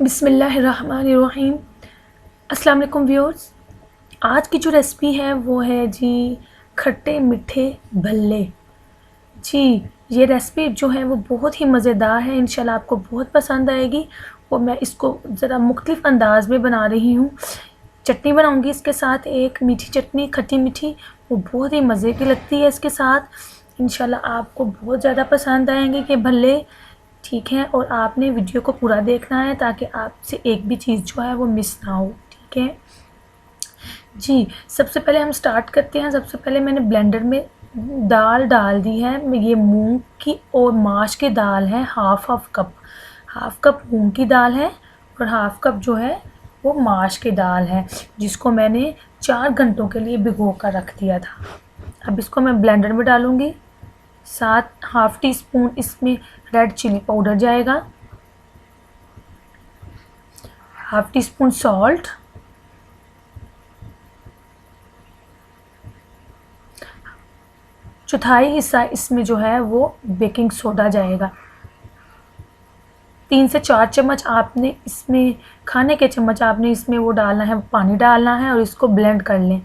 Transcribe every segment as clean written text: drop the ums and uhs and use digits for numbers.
बिस्मिल्लाहिर्रहमानिर्रहीम। अस्सलाम वालेकुम व्यूअर्स। आज की जो रेसिपी है वो है जी खट्टे मीठे भल्ले। जी, ये रेसिपी जो है वो बहुत ही मज़ेदार है, इंशाल्लाह आपको बहुत पसंद आएगी। और मैं इसको ज़रा मुख्तलिफ़ अंदाज़ में बना रही हूँ। चटनी बनाऊँगी इसके साथ, एक मीठी चटनी खट्टी मीठी, वो बहुत ही मज़े की लगती है इसके साथ। इंशाल्लाह आपको बहुत ज़्यादा पसंद आएंगे ये भल्ले। ठीक है, और आपने वीडियो को पूरा देखना है ताकि आपसे एक भी चीज़ जो है वो मिस ना हो। ठीक है जी, सबसे पहले हम स्टार्ट करते हैं। सबसे पहले मैंने ब्लेंडर में दाल डाल दी है। ये मूंग की और माश की दाल है। हाफ कप मूंग की दाल है और हाफ कप जो है वो माश की दाल है, जिसको मैंने 4 घंटों के लिए भिगो कर रख दिया था। अब इसको मैं ब्लेंडर में डालूँगी। साथ हाफ टी स्पून इसमें रेड चिली पाउडर जाएगा, हाफ टी स्पून सॉल्ट, चौथाई हिस्सा इसमें जो है वो बेकिंग सोडा जाएगा। 3 से 4 चम्मच आपने इसमें, खाने के चम्मच आपने इसमें वो डालना है, पानी डालना है और इसको ब्लेंड कर लें।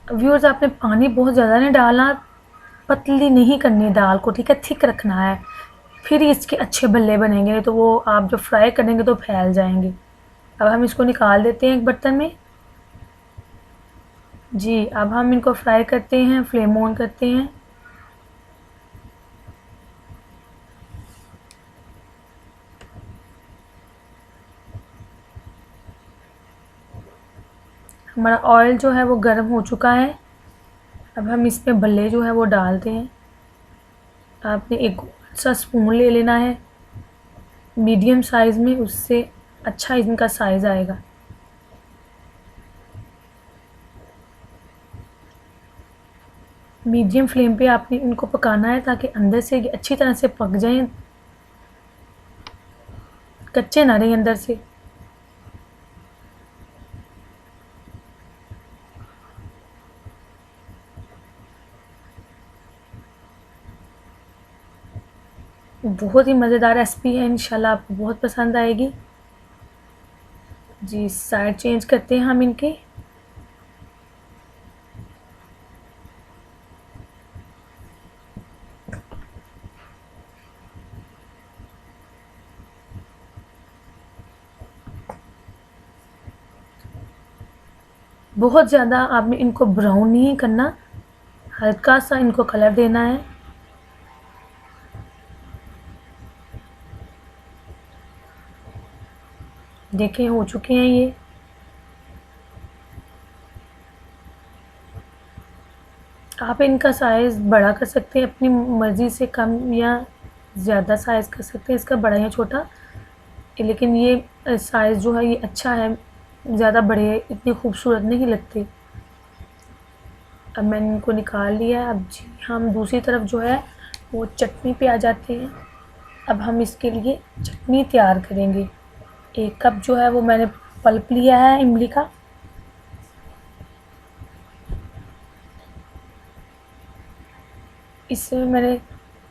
व्यूअर्स, आपने पानी बहुत ज़्यादा नहीं डालना, पतली नहीं करनी दाल को, ठीक है, थिक रखना है, फिर इसके अच्छे भल्ले बनेंगे। तो वो आप जब फ्राई करेंगे तो फैल जाएंगे। अब हम इसको निकाल देते हैं एक बर्तन में। जी, अब हम इनको फ्राई करते हैं, फ्लेम ऑन करते हैं। हमारा ऑयल जो है वो गर्म हो चुका है। अब हम इसमें भल्ले जो है वो डालते हैं। आपने एक सा स्पून ले लेना है मीडियम साइज़ में, उससे अच्छा इनका साइज़ आएगा। मीडियम फ्लेम पे आपने इनको पकाना है ताकि अंदर से ये अच्छी तरह से पक जाएं, कच्चे ना रहें अंदर से। बहुत ही मज़ेदार रेसिपी है, इंशाल्लाह आपको बहुत पसंद आएगी। जी, साइड चेंज करते हैं हम इनके। बहुत ज़्यादा आपने इनको ब्राउन नहीं करना, हल्का सा इनको कलर देना है। देखें, हो चुके हैं ये। आप इनका साइज़ बड़ा कर सकते हैं अपनी मर्ज़ी से, कम या ज़्यादा साइज़ कर सकते हैं इसका, बड़ा या छोटा। लेकिन ये साइज़ जो है ये अच्छा है, ज़्यादा बड़े इतने खूबसूरत नहीं लगते। अब मैंने इनको निकाल लिया। अब जी हम दूसरी तरफ जो है वो चटनी पे आ जाते हैं। अब हम इसके लिए चटनी तैयार करेंगे। 1 कप जो है वो मैंने पल्प लिया है इमली का। इसमें मैंने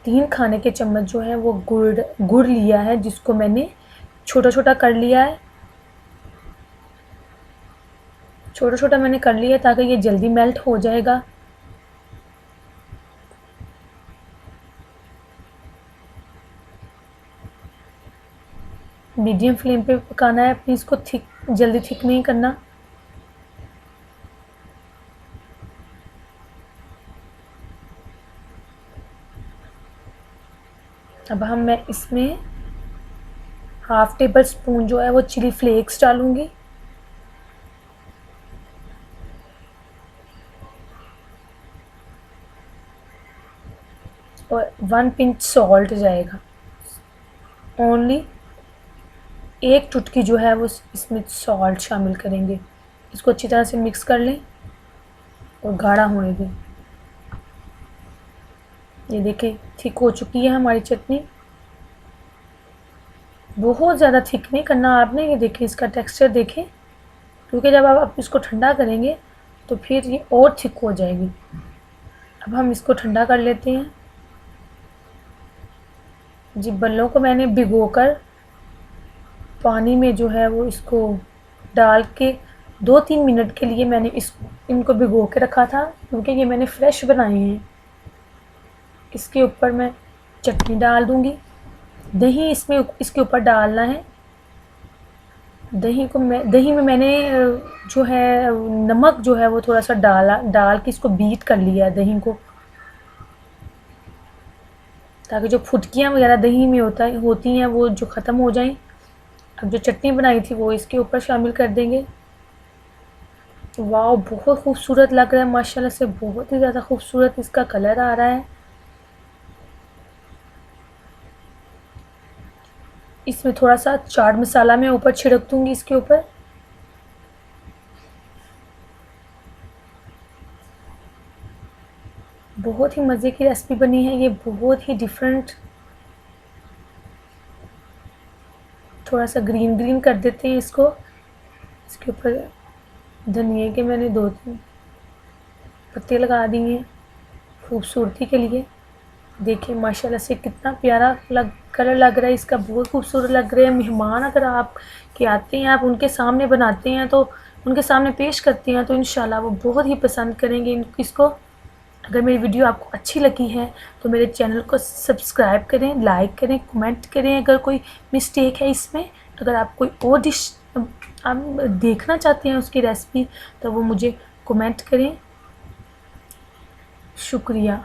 3 खाने के चम्मच जो है वो गुड़ लिया है, जिसको मैंने छोटा छोटा कर लिया है। छोटा छोटा मैंने कर लिया ताकि ये जल्दी मेल्ट हो जाएगा। मीडियम फ्लेम पे पकाना है अपनी इसको, जल्दी थिक नहीं करना। अब मैं इसमें हाफ टेबल स्पून जो है वो चिली फ्लेक्स डालूंगी और 1 पिंच सॉल्ट जाएगा। ओनली 1 चुटकी जो है वो इसमें सॉल्ट शामिल करेंगे। इसको अच्छी तरह से मिक्स कर लें और गाढ़ा होने दें। ये देखें, थिक हो चुकी है हमारी चटनी। बहुत ज़्यादा थिक नहीं करना आपने। ये देखिए इसका टेक्सचर देखें, क्योंकि जब आप इसको ठंडा करेंगे तो फिर ये और थिक हो जाएगी। अब हम इसको ठंडा कर लेते हैं जी। बल्लों को मैंने भिगोकर पानी में जो है वो इसको डाल के 2-3 मिनट के लिए मैंने इनको भिगो के रखा था, क्योंकि ये मैंने फ्रेश बनाए हैं। इसके ऊपर मैं चटनी डाल दूंगी। दही इसमें इसके ऊपर डालना है। दही में मैंने जो है नमक जो है वो थोड़ा सा डाल के इसको बीट कर लिया है दही को, ताकि जो फुटकियाँ वगैरह दही में होती हैं वो जो ख़त्म हो जाएं। अब जो चटनी बनाई थी वो इसके ऊपर शामिल कर देंगे। वाह, बहुत खूबसूरत लग रहा है माशाल्लाह से, बहुत ही ज़्यादा खूबसूरत इसका कलर आ रहा है। इसमें थोड़ा सा चाट मसाला मैं ऊपर छिड़क दूंगी इसके ऊपर। बहुत ही मज़े की रेसिपी बनी है ये, बहुत ही डिफरेंट। थोड़ा सा ग्रीन ग्रीन कर देते हैं इसको। इसके ऊपर धनिया के मैंने 2-3 पत्ते लगा दिए खूबसूरती के लिए। देखिए माशाल्लाह से कितना प्यारा कलर लग रहा है इसका, बहुत खूबसूरत लग रहा है। मेहमान अगर आप के आते हैं, आप उनके सामने बनाते हैं तो उनके सामने पेश करते हैं तो इंशाल्लाह वो बहुत ही पसंद करेंगे इसको। अगर मेरी वीडियो आपको अच्छी लगी है तो मेरे चैनल को सब्सक्राइब करें, लाइक करें, कमेंट करें। अगर कोई मिस्टेक है इसमें, अगर आप कोई और डिश आप देखना चाहते हैं उसकी रेसिपी, तो वो मुझे कमेंट करें। शुक्रिया।